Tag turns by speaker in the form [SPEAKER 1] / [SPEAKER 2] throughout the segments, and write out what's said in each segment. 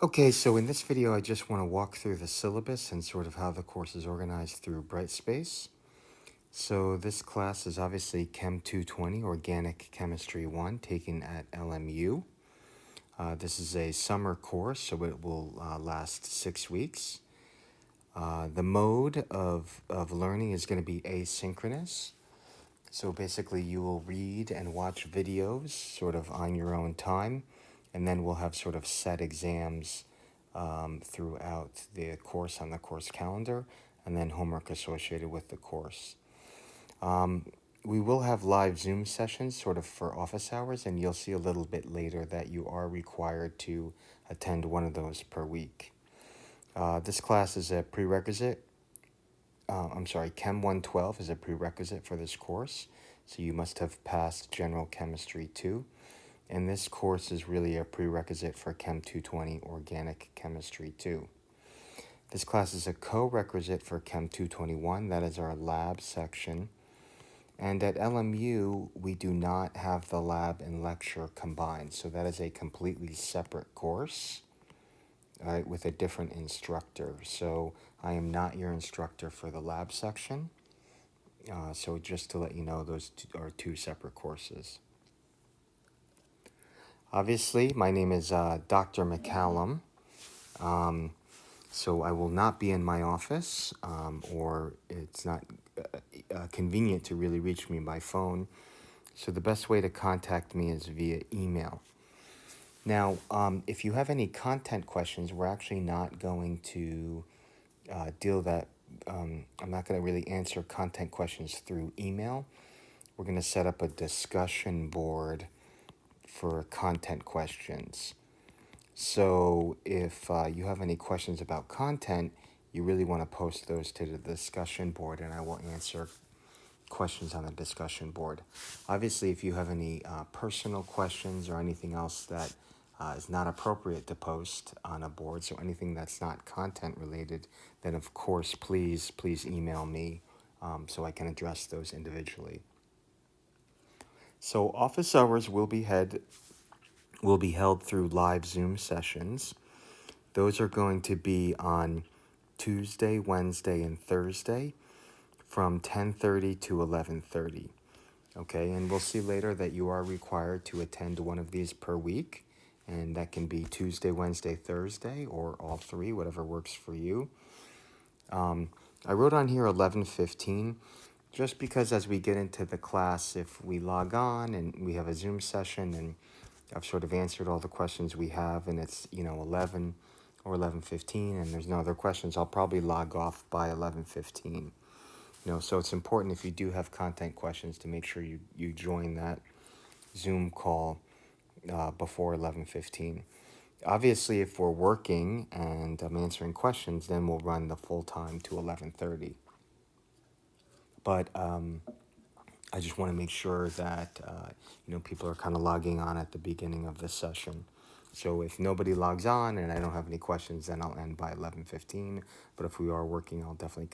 [SPEAKER 1] Okay, so in this video, I just want to walk through the syllabus and sort of how the course is organized through brightspace. So this class is obviously Chem 220, Organic Chemistry 1, taken at LMU. This is a summer course, so it will last 6 weeks. The mode of learning is going to be asynchronous. So basically, you will read and watch videos sort of on your own time, and then we'll have sort of set exams throughout the course on the course calendar, and then homework associated with the course. We will have live Zoom sessions sort of for office hours, and you'll see a little bit later that you are required to attend one of those per week. This class is a prerequisite. Chem 112 is a prerequisite for this course, so you must have passed General Chemistry 2. And this course is really a prerequisite for Chem 220 Organic Chemistry 2. This class is a co-requisite for Chem 221, that is our lab section. And at LMU, we do not have the lab and lecture combined, so that is a completely separate course with a different instructor. So I am not your instructor for the lab section. So just to let you know, those are two separate courses. Obviously, my name is Dr. McCallum. So I will not be in my office, or it's not convenient to really reach me by phone. So the best way to contact me is via email. Now, if you have any content questions, we're actually not going to deal that. I'm not going to really answer content questions through email. We're going to set up a discussion board for content questions. So if you have any questions about content, you really want to post those to the discussion board, and I will answer questions on the discussion board. Obviously, if you have any personal questions or anything else that is not appropriate to post on a board, so anything that's not content related, then of course, please email me so I can address those individually. So office hours will be held through live Zoom sessions. Those are going to be on Tuesday, Wednesday, and Thursday from 10:30 to 11:30. Okay, and we'll see later that you are required to attend one of these per week, and that can be Tuesday, Wednesday, Thursday, or all three, whatever works for you. I wrote on here 11:15, just because as we get into the class, if we log on and we have a Zoom session and I've sort of answered all the questions we have, and it's 11 or 11:15, and there's no other questions, I'll probably log off by 11:15. So it's important if you do have content questions to make sure you join that Zoom call before 11:15. Obviously, if we're working and I'm answering questions, then we'll run the full time to 11:30. But I just want to make sure that people are kind of logging on at the beginning of this session. So if nobody logs on and I don't have any questions, then I'll end by 11:15. But if we are working, I'll definitely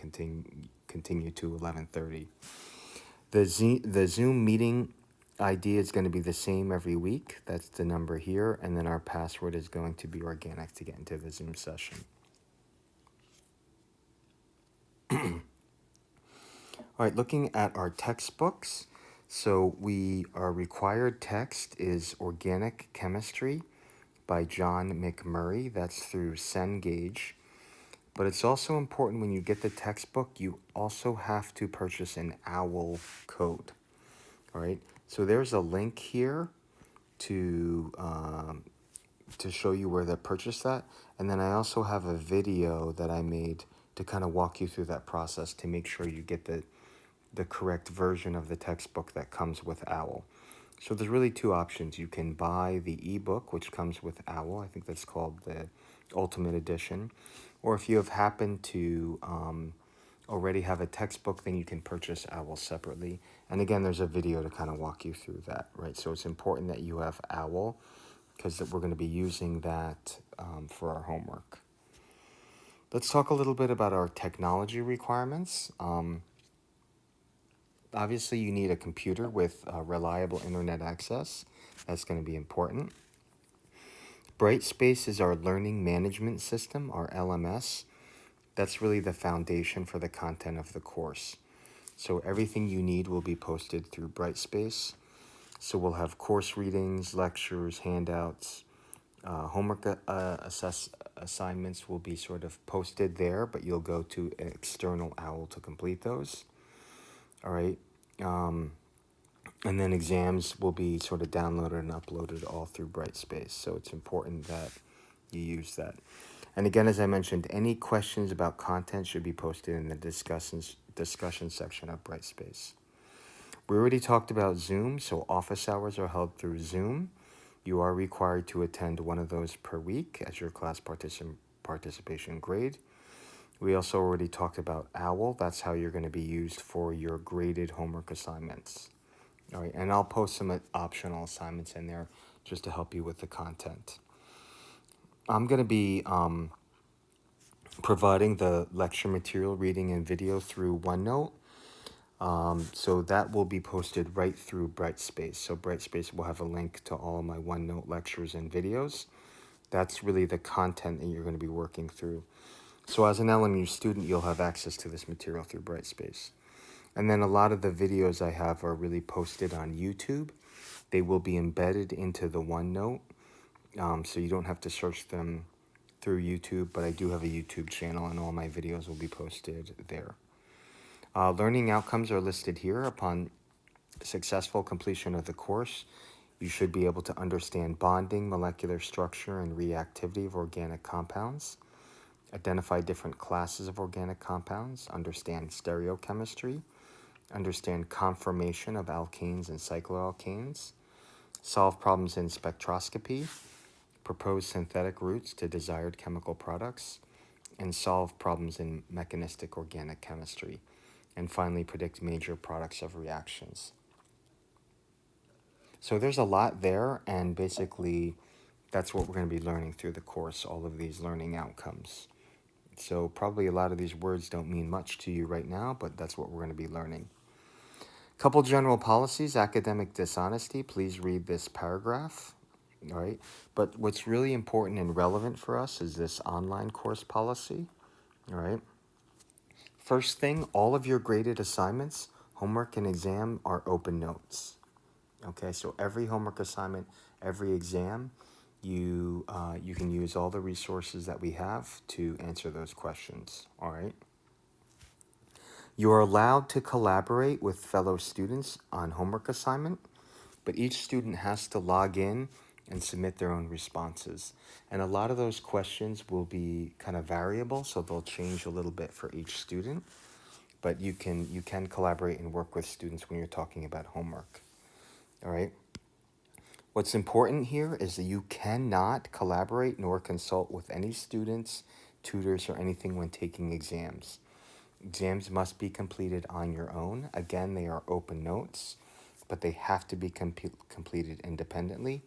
[SPEAKER 1] continue to 11:30. The Zoom meeting ID is going to be the same every week. That's the number here, and then our password is going to be organic to get into the Zoom session. All right, looking at our textbooks. So our required text is Organic Chemistry by John McMurray. That's through Cengage. But it's also important when you get the textbook, you also have to purchase an OWL code. All right, so there's a link here to show you where to purchase that. And then I also have a video that I made to kind of walk you through that process to make sure you get the correct version of the textbook that comes with OWL. So there's really two options. You can buy the ebook, which comes with OWL. I think that's called the Ultimate Edition. Or if you have happened to already have a textbook, then you can purchase OWL separately. And again, there's a video to kind of walk you through that, right? So it's important that you have OWL because we're going to be using that for our homework. Let's talk a little bit about our technology requirements. Obviously, you need a computer with reliable internet access. That's going to be important. Brightspace is our learning management system, our LMS. That's really the foundation for the content of the course. So everything you need will be posted through Brightspace. So we'll have course readings, lectures, handouts, homework assignments will be sort of posted there, but you'll go to an external OWL to complete those. All right. And then exams will be sort of downloaded and uploaded all through Brightspace. So it's important that you use that. And again, as I mentioned, any questions about content should be posted in the discussion section of Brightspace. We already talked about Zoom, so office hours are held through Zoom. You are required to attend one of those per week as your class participation grade. We also already talked about OWL. That's how you're going to be used for your graded homework assignments. All right, and I'll post some optional assignments in there just to help you with the content. I'm going to be providing the lecture material, reading, and video through OneNote. So that will be posted right through Brightspace. So Brightspace will have a link to all of my OneNote lectures and videos. That's really the content that you're going to be working through. So as an LMU student, you'll have access to this material through Brightspace. And then a lot of the videos I have are really posted on YouTube. They will be embedded into the OneNote, so you don't have to search them through YouTube, but I do have a YouTube channel and all my videos will be posted there. Learning outcomes are listed here. Upon successful completion of the course, you should be able to understand bonding, molecular structure, and reactivity of organic compounds, identify different classes of organic compounds, understand stereochemistry, understand conformation of alkanes and cycloalkanes, solve problems in spectroscopy, propose synthetic routes to desired chemical products, and solve problems in mechanistic organic chemistry, and finally predict major products of reactions. So there's a lot there, and basically that's what we're going to be learning through the course, all of these learning outcomes. So probably a lot of these words don't mean much to you right now, but that's what we're going to be learning. Couple general policies: academic dishonesty. Please read this paragraph. All right. But what's really important and relevant for us is this online course policy. All right. First thing, all of your graded assignments, homework and exam are open notes. Okay, so every homework assignment, every exam, you can use all the resources that we have to answer those questions. All right. You are allowed to collaborate with fellow students on homework assignment, but each student has to log in and submit their own responses. And a lot of those questions will be kind of variable, so they'll change a little bit for each student. But you can collaborate and work with students when you're talking about homework. All right. What's important here is that you cannot collaborate nor consult with any students, tutors, or anything when taking exams. Exams must be completed on your own. Again, they are open notes, but they have to be completed independently.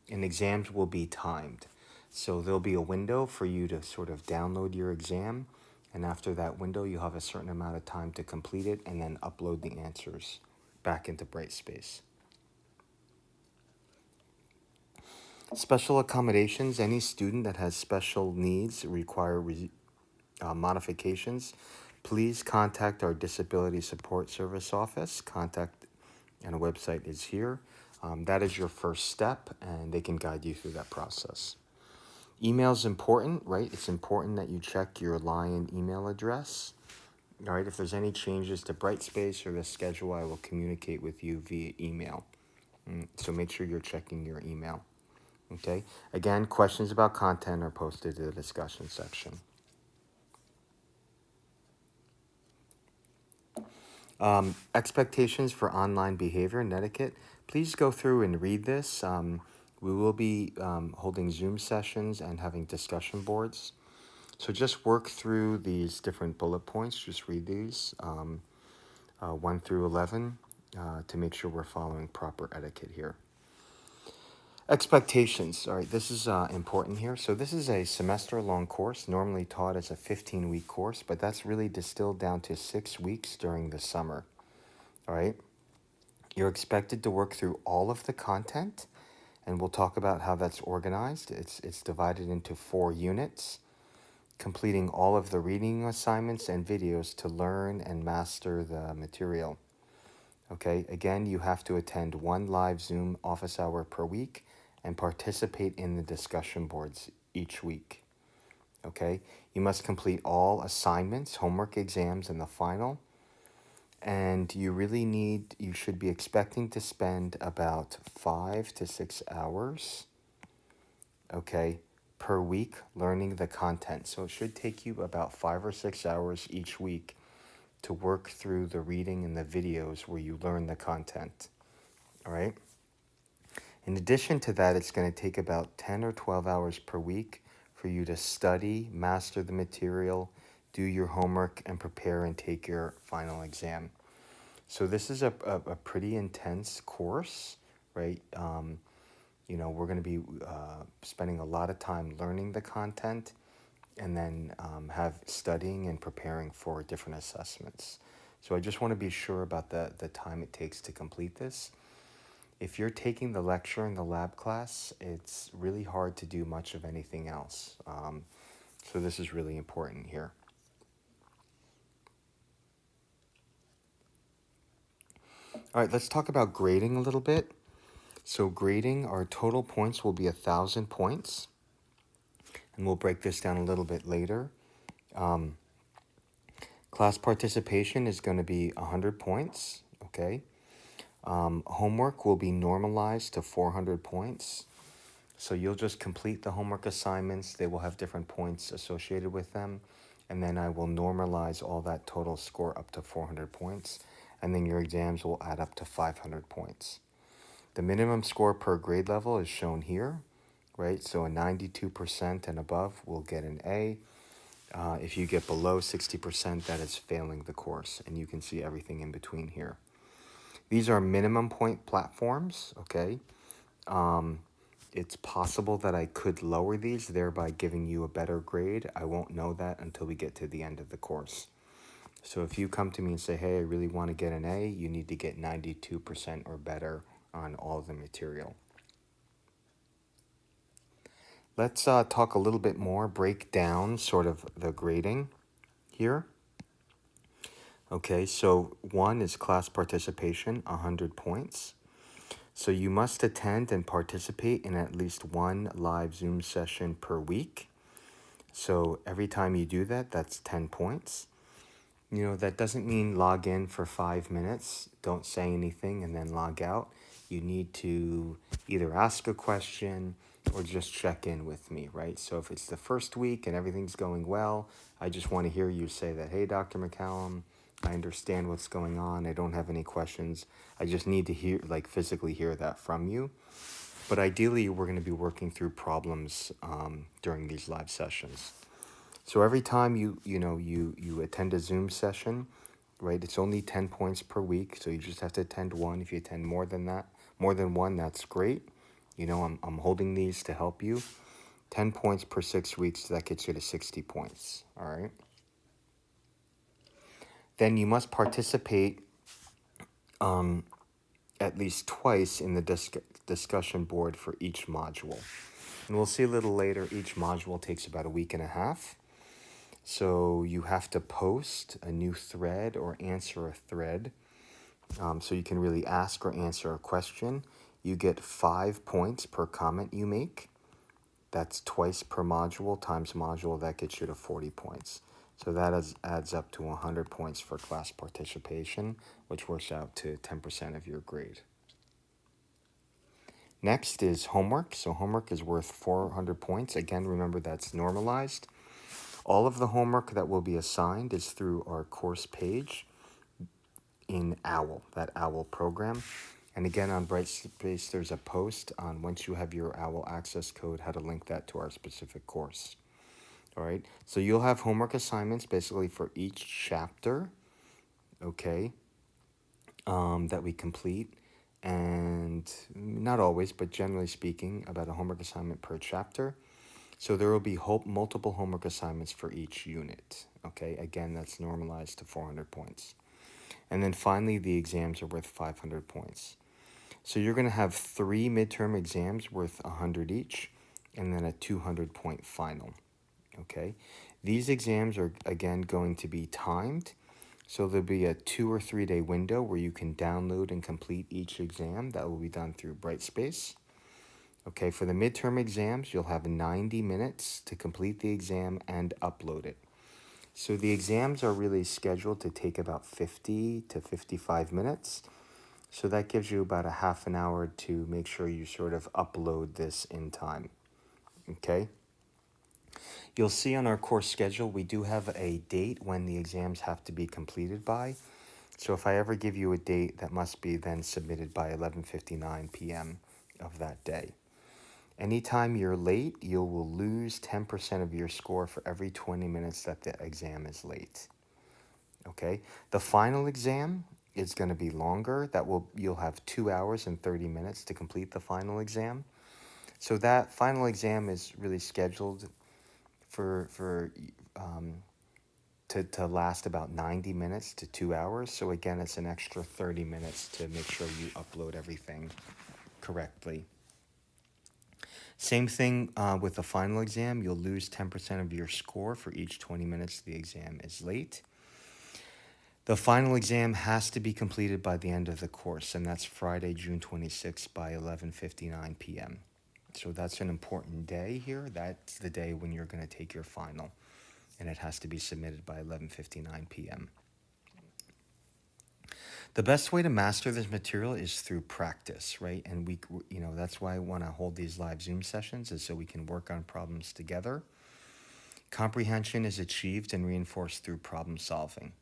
[SPEAKER 1] And exams will be timed. So there'll be a window for you to sort of download your exam. And after that window, you'll have a certain amount of time to complete it and then upload the answers back into Brightspace. Special accommodations: any student that has special needs require modifications, please contact our Disability Support Service office. Contact and a website is here. That is your first step, and they can guide you through that process. Email is important, right? It's important that you check your Lion email address. All right, if there's any changes to Brightspace or the schedule, I will communicate with you via email. So make sure you're checking your email. Okay, again, questions about content are posted to the discussion section. Expectations for online behavior and etiquette. Please go through and read this. We will be holding Zoom sessions and having discussion boards. So just work through these different bullet points. Just read these 1 through 11 to make sure we're following proper etiquette here. Expectations. All right, this is important here. So this is a semester-long course, normally taught as a 15-week course, but that's really distilled down to 6 weeks during the summer. All right. You're expected to work through all of the content and we'll talk about how that's organized. It's divided into 4 units, completing all of the reading assignments and videos to learn and master the material. Okay, again, you have to attend 1 live Zoom office hour per week and participate in the discussion boards each week. Okay, you must complete all assignments, homework, exams, and the final. And you should be expecting to spend about 5 to 6 hours, okay, per week learning the content. So it should take you about 5 or 6 hours each week to work through the reading and the videos where you learn the content. All right. In addition to that, it's going to take about 10 or 12 hours per week for you to study, master the material, do your homework, and prepare and take your final exam. So this is a pretty intense course, right? We're going to be spending a lot of time learning the content and then have studying and preparing for different assessments. So I just want to be sure about the time it takes to complete this. If you're taking the lecture in the lab class, it's really hard to do much of anything else. So this is really important here. All right, let's talk about grading a little bit. So grading, our total points will be 1,000 points. And we'll break this down a little bit later. Class participation is going to be 100 points, okay? Homework will be normalized to 400 points. So you'll just complete the homework assignments. They will have different points associated with them. And then I will normalize all that total score up to 400 points. And then your exams will add up to 500 points. The minimum score per grade level is shown here, right? So a 92% and above will get an A. If you get below 60%, that is failing the course. And you can see everything in between here. These are minimum point platforms, okay? It's possible that I could lower these, thereby giving you a better grade. I won't know that until we get to the end of the course. So if you come to me and say, hey, I really want to get an A, you need to get 92% or better on all the material. Let's talk a little bit more, break down sort of the grading here. Okay, so 1 is class participation, 100 points. So you must attend and participate in at least 1 live Zoom session per week. So every time you do that, that's 10 points. That doesn't mean log in for 5 minutes, don't say anything, and then log out. You need to either ask a question or just check in with me, right? So if it's the first week and everything's going well, I just want to hear you say that, hey, Dr. McCallum, I understand what's going on. I don't have any questions. I just need to hear, physically hear that from you. But ideally, we're going to be working through problems during these live sessions. So every time you attend a Zoom session, right, it's only 10 points per week. So you just have to attend 1. If you attend more than 1, that's great. I'm holding these to help you. 10 points per 6 weeks, that gets you to 60 points, all right? Then you must participate at least twice in the discussion board for each module. And we'll see a little later, each module takes about a week and a half. So you have to post a new thread or answer a thread. So you can really ask or answer a question. You get 5 points per comment you make. That's twice per module times module. That gets you to 40 points. So that adds up to 100 points for class participation, which works out to 10% of your grade. Next is homework. So homework is worth 400 points. Again, remember that's normalized. All of the homework that will be assigned is through our course page in OWL, that OWL program. And again, on Brightspace, there's a post on once you have your OWL access code, how to link that to our specific course. All right, so you'll have homework assignments basically for each chapter, okay, that we complete. And not always, but generally speaking, about a homework assignment per chapter. So there will be multiple homework assignments for each unit, okay? Again, that's normalized to 400 points. And then finally, the exams are worth 500 points. So you're going to have 3 midterm exams worth 100 each, and then a 200-point final. Okay, these exams are again going to be timed. So there'll be a 2 or 3 day window where you can download and complete each exam. That will be done through brightspace. Okay, for the midterm exams, you'll have 90 minutes to complete the exam and upload it. So the exams are really scheduled to take about 50 to 55 minutes. So that gives you about a half an hour to make sure you sort of upload this in time. Okay? You'll see on our course schedule, we do have a date when the exams have to be completed by. So if I ever give you a date, that must be then submitted by 11:59 p.m. of that day. Anytime you're late, you will lose 10% of your score for every 20 minutes that the exam is late. Okay? The final exam is going to be longer. You'll have 2 hours and 30 minutes to complete the final exam. So that final exam is really scheduled to last about 90 minutes to 2 hours. So again, it's an extra 30 minutes to make sure you upload everything correctly. Same thing with the final exam. You'll lose 10% of your score for each 20 minutes the exam is late. The final exam has to be completed by the end of the course, and that's Friday, June 26th by 11:59 p.m. So that's an important day here. That's the day when you're going to take your final, and it has to be submitted by 11:59 p.m. The best way to master this material is through practice, right? And that's why I want to hold these live Zoom sessions, is so we can work on problems together. Comprehension is achieved and reinforced through problem solving,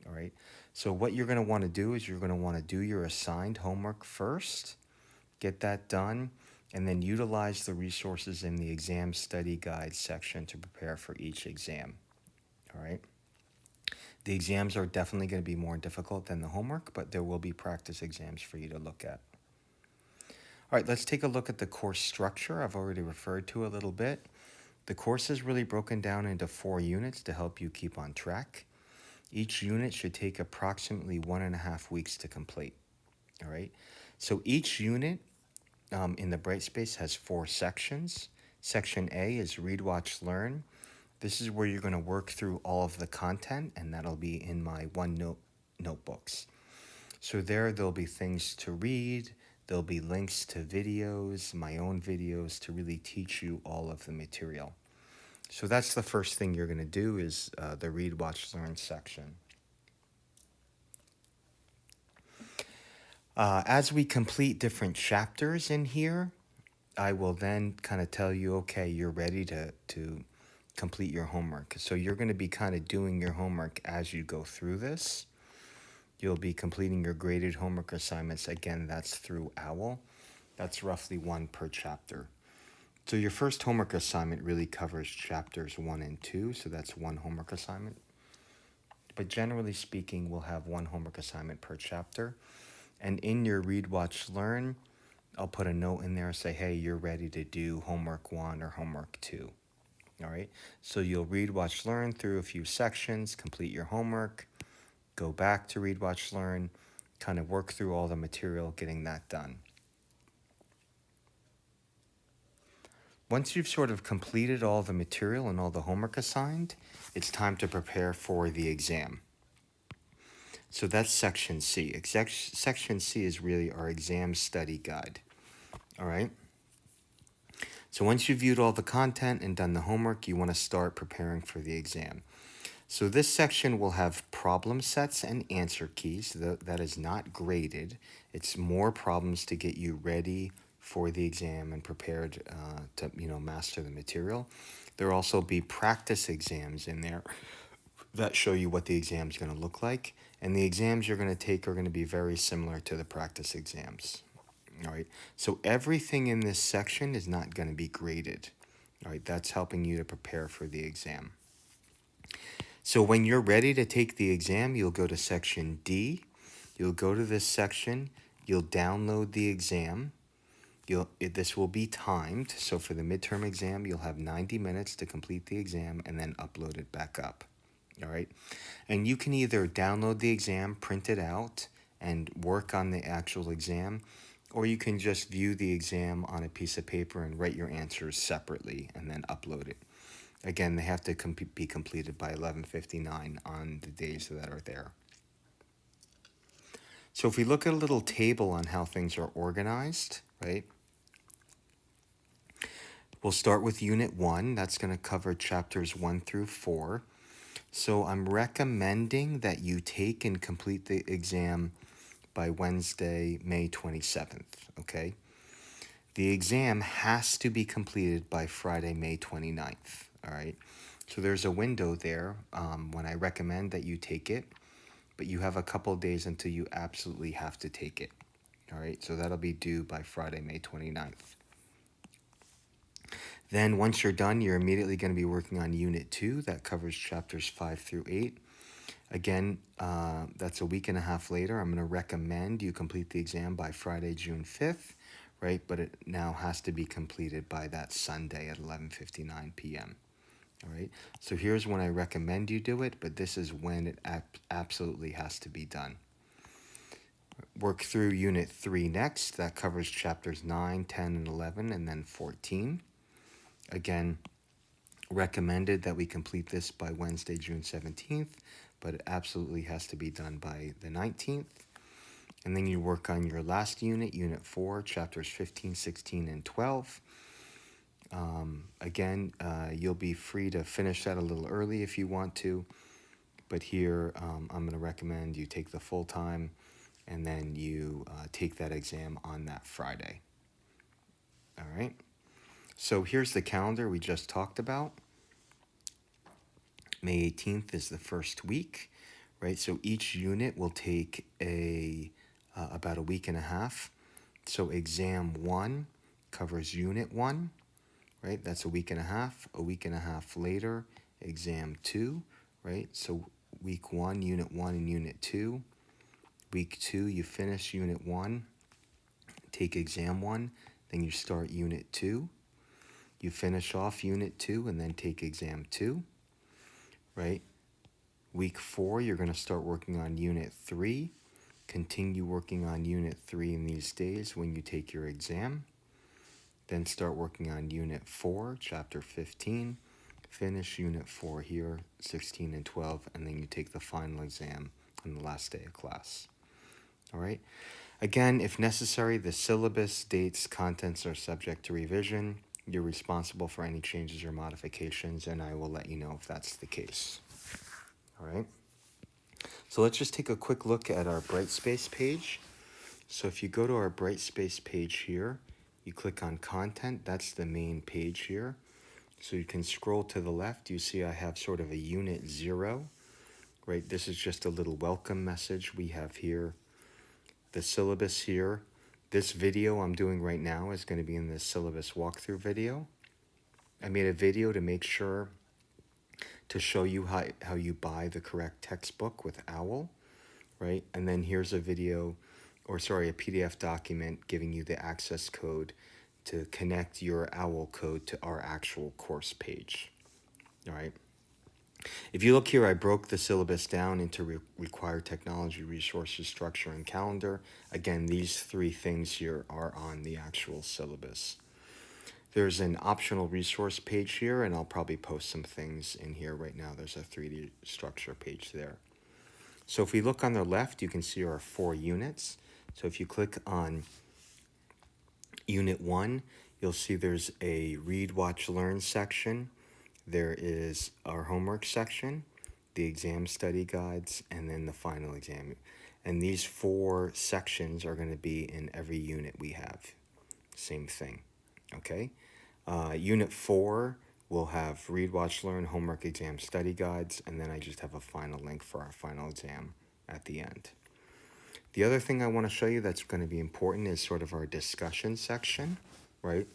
[SPEAKER 1] all right? So what you're going to want to do is you're going to want to do your assigned homework first, get that done, and then utilize the resources in the exam study guide section to prepare for each exam, all right? The exams are definitely going to be more difficult than the homework, but there will be practice exams for you to look at. All right, let's take a look at the course structure. I've already referred to a little bit. The course is really broken down into 4 units to help you keep on track. Each unit should take approximately 1.5 weeks to complete. All right, so each unit in the Brightspace has 4 sections. Section A is Read, Watch, Learn. This is where you're going to work through all of the content, and that'll be in my OneNote notebooks. So there'll be things to read, there'll be links to videos, my own videos, to really teach you all of the material. So that's the first thing you're going to do, is the Read, Watch, Learn section. As we complete different chapters in here, I will then kind of tell you, okay, you're ready to complete your homework. So you're going to be kind of doing your homework as you go through this. You'll be completing your graded homework assignments. Again, that's through OWL. That's roughly 1 per chapter. So your first homework assignment really covers chapters 1 and 2, so that's 1 homework assignment. But generally speaking, we'll have 1 homework assignment per chapter. And in your Read, Watch, Learn, I'll put a note in there, say, hey, you're ready to do homework 1 or homework 2. All right, so you'll read, watch, learn through a few sections, complete your homework, go back to read, watch, learn, kind of work through all the material, getting that done. Once you've sort of completed all the material and all the homework assigned, it's time to prepare for the exam. So that's section C. Section C is really our exam study guide. All right. So once you've viewed all the content and done the homework, you want to start preparing for the exam. So this section will have problem sets and answer keys. That is not graded. It's more problems to get you ready for the exam and prepared to master the material. There'll also be practice exams in there that show you what the exam is going to look like. And the exams you're going to take are going to be very similar to the practice exams. All right, so everything in this section is not going to be graded. All right, that's helping you to prepare for the exam. So when you're ready to take the exam, you'll go to section D. You'll go to this section. You'll download the exam. This will be timed. So for the midterm exam, you'll have 90 minutes to complete the exam and then upload it back up. All right, and you can either download the exam, print it out, and work on the actual exam, or you can just view the exam on a piece of paper and write your answers separately and then upload it. Again, they have to be completed by 11:59 on the days that are there. So if we look at a little table on how things are organized, right? We'll start with Unit 1. That's going to cover chapters 1 through 4. So I'm recommending that you take and complete the exam by Wednesday, May 27th, okay? The exam has to be completed by Friday, May 29th, all right? So there's a window there when I recommend that you take it, but you have a couple of days until you absolutely have to take it, all right? So that'll be due by Friday, May 29th. Then once you're done, you're immediately going to be working on Unit 2. That covers chapters 5 through 8. Again, that's a week and a half later. I'm going to recommend you complete the exam by Friday, June 5th, right? But it now has to be completed by that Sunday at 11:59 p.m. All right. So here's when I recommend you do it, but this is when it absolutely has to be done. Work through Unit 3 next. That covers chapters 9, 10, and 11, and then 14. Again, recommended that we complete this by Wednesday, June 17th, but it absolutely has to be done by the 19th. And then you work on your last unit, Unit 4, chapters 15, 16, and 12. Again, you'll be free to finish that a little early if you want to, but here I'm going to recommend you take the full time and then you take that exam on that Friday. All right. So here's the calendar we just talked about. May 18th is the first week, right? So each unit will take about a week and a half. So exam 1 covers unit 1, right? That's a week and a half. A week and a half later, exam 2, right? So week 1, unit 1, and unit 2. Week 2, you finish unit 1, take exam 1, then you start unit 2. You finish off unit 2 and then take exam 2, right? Week 4, you're going to start working on unit 3. Continue working on unit 3 in these days when you take your exam. Then start working on unit 4, chapter 15. Finish unit 4 here, 16 and 12, and then you take the final exam on the last day of class. All right. Again, if necessary, the syllabus, dates, contents are subject to revision. You're responsible for any changes or modifications, and I will let you know if that's the case. All right. So let's just take a quick look at our brightspace page. So if you go to our brightspace page here, you click on content. That's the main page here. So you can scroll to the left. You see I have sort of a unit 0, right? This is just a little welcome message we have here. The syllabus here. This video I'm doing right now is going to be in the syllabus walkthrough video. I made a video to make sure to show you how you buy the correct textbook with OWL, right? And then here's a video, a PDF document giving you the access code to connect your OWL code to our actual course page, all right? If you look here, I broke the syllabus down into required technology, resources, structure, and calendar. Again, these 3 things here are on the actual syllabus. There's an optional resource page here, and I'll probably post some things in here right now. There's a 3D structure page there. So if we look on the left, you can see our 4 units. So if you click on Unit 1, you'll see there's a Read, Watch, Learn section. There is our homework section, the exam study guides, and then the final exam. And these 4 sections are going to be in every unit we have. Same thing, okay? Unit 4 will have Read, Watch, Learn, homework, exam, study guides, and then I just have a final link for our final exam at the end. The other thing I want to show you that's going to be important is sort of our discussion section, right?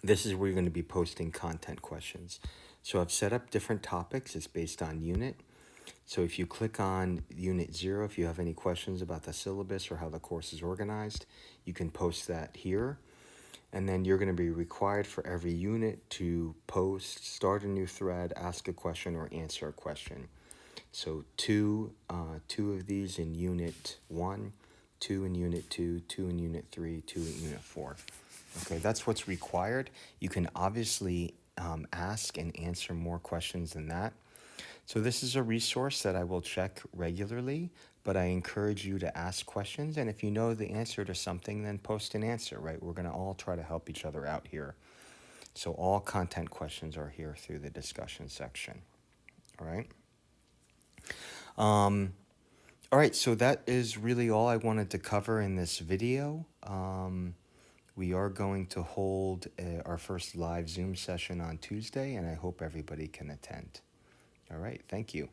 [SPEAKER 1] This is where you're going to be posting content questions. So I've set up different topics. It's based on unit. So if you click on Unit 0, if you have any questions about the syllabus or how the course is organized, you can post that here. And then you're going to be required for every unit to post, start a new thread, ask a question, or answer a question. So two of these in Unit 1, 2 in Unit 2, 2 in Unit 3, 2 in Unit 4. Okay, that's what's required. You can obviously ask and answer more questions than that. So this is a resource that I will check regularly, but I encourage you to ask questions. And if you know the answer to something, then post an answer, right? We're going to all try to help each other out here. So all content questions are here through the discussion section. All right. All right, so that is really all I wanted to cover in this video. We are going to hold our first live Zoom session on Tuesday, and I hope everybody can attend. All right, thank you.